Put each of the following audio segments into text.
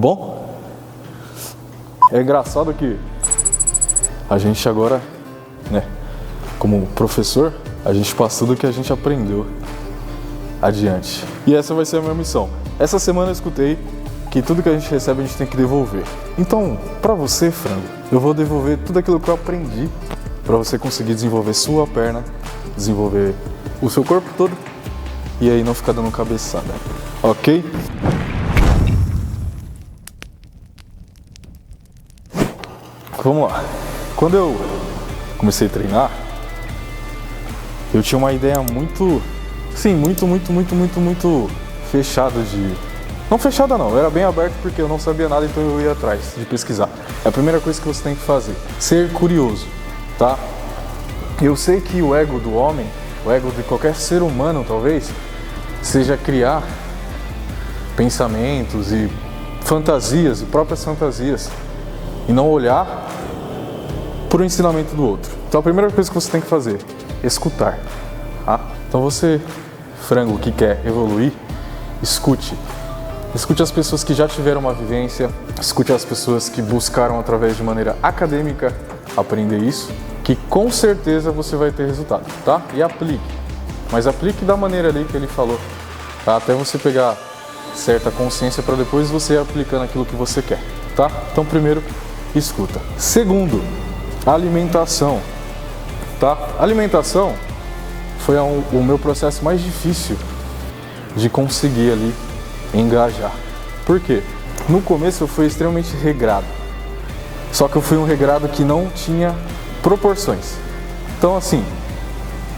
bom? É engraçado que a gente agora, né, como professor, a gente passa tudo que a gente aprendeu adiante. E essa vai ser a minha missão. Essa semana eu escutei que tudo que a gente recebe a gente tem que devolver. Então, pra você, frango, eu vou devolver tudo aquilo que eu aprendi pra você conseguir desenvolver sua perna, desenvolver o seu corpo todo e aí não ficar dando cabeçada, ok? Vamos lá. Quando eu comecei a treinar, eu tinha uma ideia muito fechada de... Não fechada não, eu era bem aberto porque eu não sabia nada, então eu ia atrás de pesquisar. É a primeira coisa que você tem que fazer, ser curioso, tá? Eu sei que o ego do homem, o ego de qualquer ser humano talvez, seja criar pensamentos e fantasias, e próprias fantasias, e não olhar para o ensinamento do outro. Então a primeira coisa que você tem que fazer, escutar, tá? Então você, frango, que quer evoluir, escute. Escute as pessoas que já tiveram uma vivência, escute as pessoas que buscaram através de maneira acadêmica aprender isso, que com certeza você vai ter resultado, tá? E aplique, mas aplique da maneira ali que ele falou, tá? Até você pegar certa consciência para depois você ir aplicando aquilo que você quer, tá? Então primeiro, escuta. Segundo, alimentação, tá? Alimentação foi o meu processo mais difícil de conseguir ali engajar. Por quê? No começo eu fui extremamente regrado, só que eu fui um regrado que não tinha proporções. Então assim,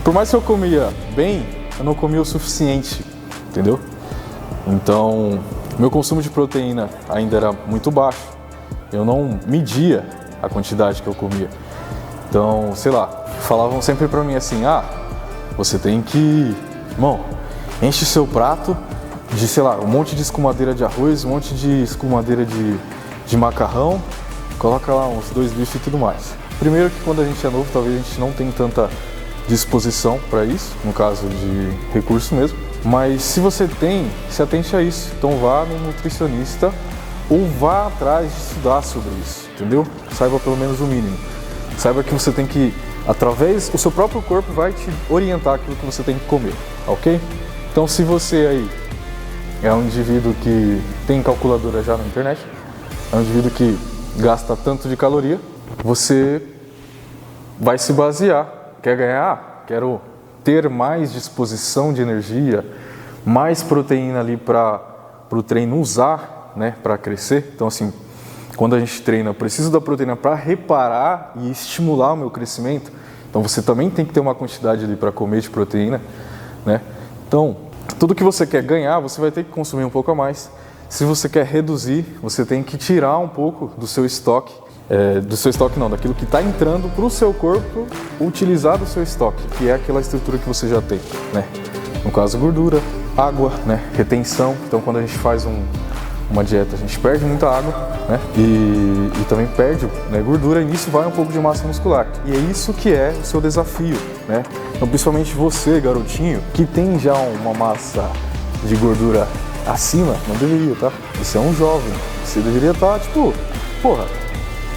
por mais que eu comia bem, eu não comia o suficiente, entendeu? Então, meu consumo de proteína ainda era muito baixo, eu não media a quantidade que eu comia. Então, sei lá, falavam sempre pra mim assim, você tem que, irmão, enche seu prato de, sei lá, um monte de escumadeira de arroz, um monte de escumadeira de macarrão, coloca lá uns 2 bifes e tudo mais. Primeiro que quando a gente é novo, talvez a gente não tenha tanta disposição para isso, no caso de recurso mesmo, mas se você tem, se atente a isso. Então vá no nutricionista ou vá atrás de estudar sobre isso, entendeu? Saiba pelo menos o mínimo. Saiba que você tem que, através, o seu próprio corpo vai te orientar aquilo que você tem que comer, ok? Então se você aí é um indivíduo que tem calculadora já na internet, é um indivíduo que gasta tanto de caloria, você vai se basear, quer ganhar, quero ter mais disposição de energia, mais proteína ali para o treino usar, né, para crescer. Então assim, quando a gente treina, eu preciso da proteína para reparar e estimular o meu crescimento, então você também tem que ter uma quantidade ali para comer de proteína, né? Então, tudo que você quer ganhar, você vai ter que consumir um pouco a mais. Se você quer reduzir, você tem que tirar um pouco do seu estoque, daquilo que está entrando para o seu corpo, utilizar do seu estoque, que é aquela estrutura que você já tem, né? No caso, gordura, água, né? Retenção. Então, quando a gente faz uma dieta, a gente perde muita água, né? E também perde, né, gordura, e nisso vai um pouco de massa muscular. E é isso que é o seu desafio, né? Então, principalmente você, garotinho, que tem já uma massa de gordura acima, não deveria, tá? Você é um jovem, você deveria estar,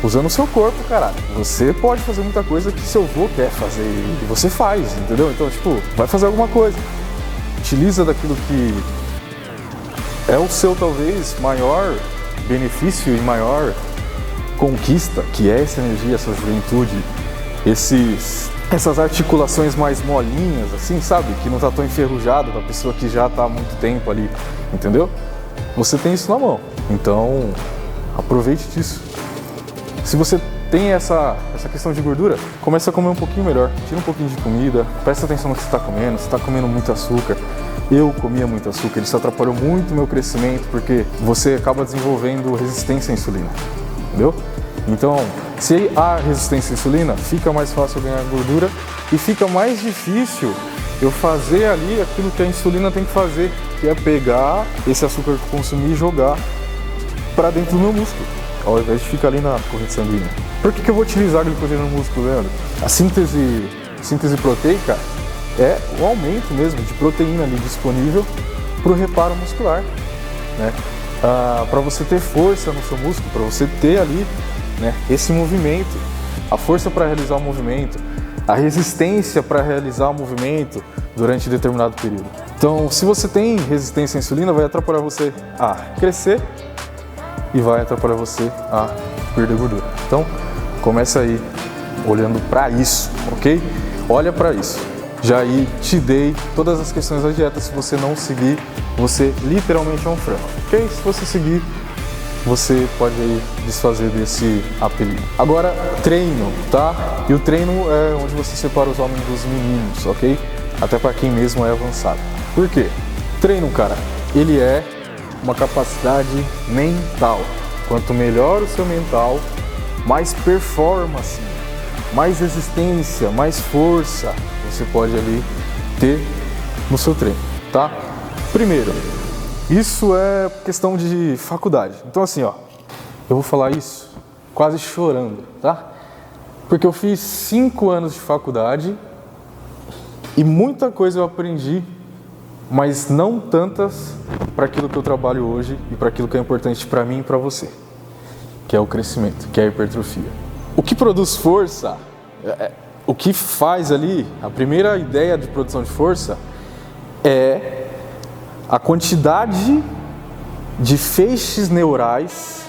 usando o seu corpo, caralho. Você pode fazer muita coisa que seu avô quer fazer e você faz, entendeu? Então, vai fazer alguma coisa. Utiliza daquilo que é o seu, talvez, maior benefício e maior conquista, que é essa energia, essa juventude, essas articulações mais molinhas, assim, sabe? Que não tá tão enferrujado da pessoa que já tá há muito tempo ali, entendeu? Você tem isso na mão, então aproveite disso. Se você tem essa questão de gordura, começa a comer um pouquinho melhor, tira um pouquinho de comida, presta atenção no que você está comendo, você está comendo muito açúcar. Eu comia muito açúcar, isso atrapalhou muito o meu crescimento, porque você acaba desenvolvendo resistência à insulina, entendeu? Então, se há resistência à insulina, fica mais fácil ganhar gordura e fica mais difícil eu fazer ali aquilo que a insulina tem que fazer, que é pegar esse açúcar que eu consumi e jogar para dentro do meu músculo, ao invés de ficar ali na corrente sanguínea. Por que eu vou utilizar a glicogênio no músculo, Leandro? A síntese proteica é o aumento mesmo de proteína ali disponível para o reparo muscular, né? para você ter força no seu músculo, para você ter ali, né, esse movimento, a força para realizar o movimento, a resistência para realizar o movimento durante determinado período. Então, se você tem resistência à insulina, vai atrapalhar você a crescer e vai atrapalhar você a perder gordura. Então, começa aí olhando para isso, ok? Olha para isso. Já aí te dei todas as questões da dieta. Se você não seguir, você literalmente é um frango, ok? Se você seguir, você pode aí desfazer desse apelido. Agora, treino, tá? E o treino é onde você separa os homens dos meninos, ok? Até para quem mesmo é avançado. Por quê? Treino, cara, ele é uma capacidade mental. Quanto melhor o seu mental, mais performance, mais resistência, mais força você pode ali ter no seu treino, tá? Primeiro, isso é questão de faculdade. Então assim, ó, eu vou falar isso quase chorando, tá? Porque eu fiz 5 anos de faculdade e muita coisa eu aprendi, mas não tantas para aquilo que eu trabalho hoje e para aquilo que é importante para mim e para você, que é o crescimento, que é a hipertrofia. O que produz força, o que faz ali, a primeira ideia de produção de força é a quantidade de feixes neurais,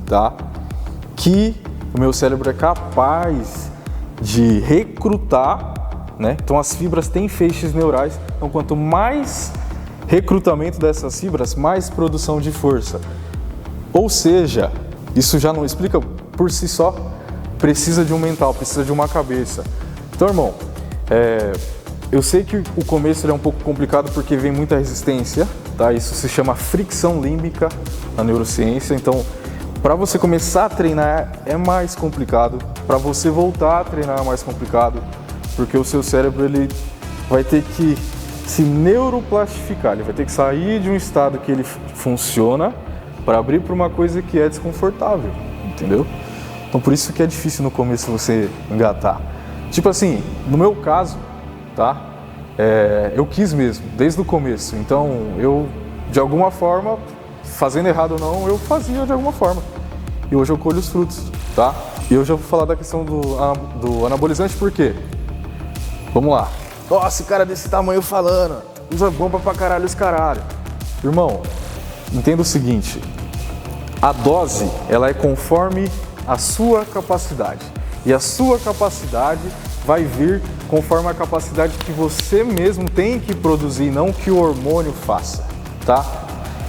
tá? Que o meu cérebro é capaz de recrutar, né? Então as fibras têm feixes neurais, então quanto mais recrutamento dessas fibras, mais produção de força. Ou seja, isso já não explica por si só, precisa de um mental, precisa de uma cabeça. Então, irmão, eu sei que o começo ele é um pouco complicado porque vem muita resistência, tá? Isso se chama fricção límbica na neurociência. Então, para você começar a treinar é mais complicado, para você voltar a treinar é mais complicado, porque o seu cérebro ele vai ter que se neuroplastificar, ele vai ter que sair de um estado que ele funciona para abrir para uma coisa que é desconfortável, entendeu? Então, por isso que é difícil no começo você engatar. Tipo assim, no meu caso, tá? Eu quis mesmo, desde o começo. Então, eu, de alguma forma, fazendo errado ou não, eu fazia de alguma forma. E hoje eu colho os frutos, tá? E hoje eu vou falar da questão do anabolizante, por quê? Vamos lá. Nossa, cara desse tamanho falando, usa bomba pra caralho os caralho. Irmão, entenda o seguinte, a dose, ela é conforme a sua capacidade. E a sua capacidade vai vir conforme a capacidade que você mesmo tem que produzir, não que o hormônio faça, tá?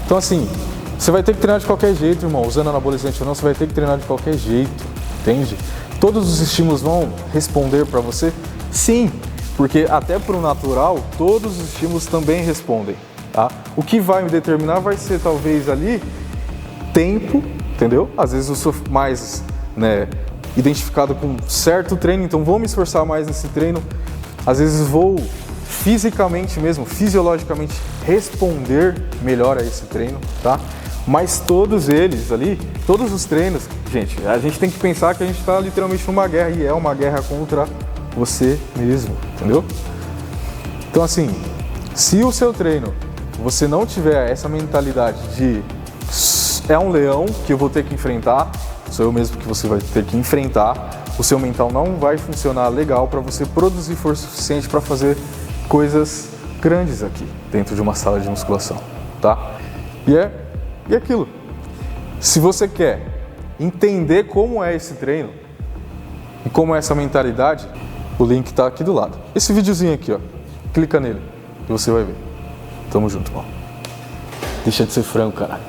Então assim, você vai ter que treinar de qualquer jeito, irmão, usando anabolizante ou não, você vai ter que treinar de qualquer jeito, entende? Todos os estímulos vão responder para você? Sim, porque até pro natural, todos os estímulos também respondem, tá? O que vai me determinar vai ser talvez ali tempo, entendeu? Às vezes eu sou mais, identificado com certo treino, então vou me esforçar mais nesse treino. Às vezes vou fisicamente mesmo, fisiologicamente responder melhor a esse treino, tá? Mas todos eles ali, todos os treinos, gente, a gente tem que pensar que a gente está literalmente numa guerra e é uma guerra contra você mesmo, entendeu? Então assim, se o seu treino, você não tiver essa mentalidade de é um leão que eu vou ter que enfrentar, sou eu mesmo que você vai ter que enfrentar, o seu mental não vai funcionar legal para você produzir força suficiente para fazer coisas grandes aqui dentro de uma sala de musculação, tá? E aquilo. Se você quer entender como é esse treino e como é essa mentalidade, o link está aqui do lado. Esse videozinho aqui, ó, clica nele e você vai ver. Tamo junto, ó. Deixa de ser frango, cara.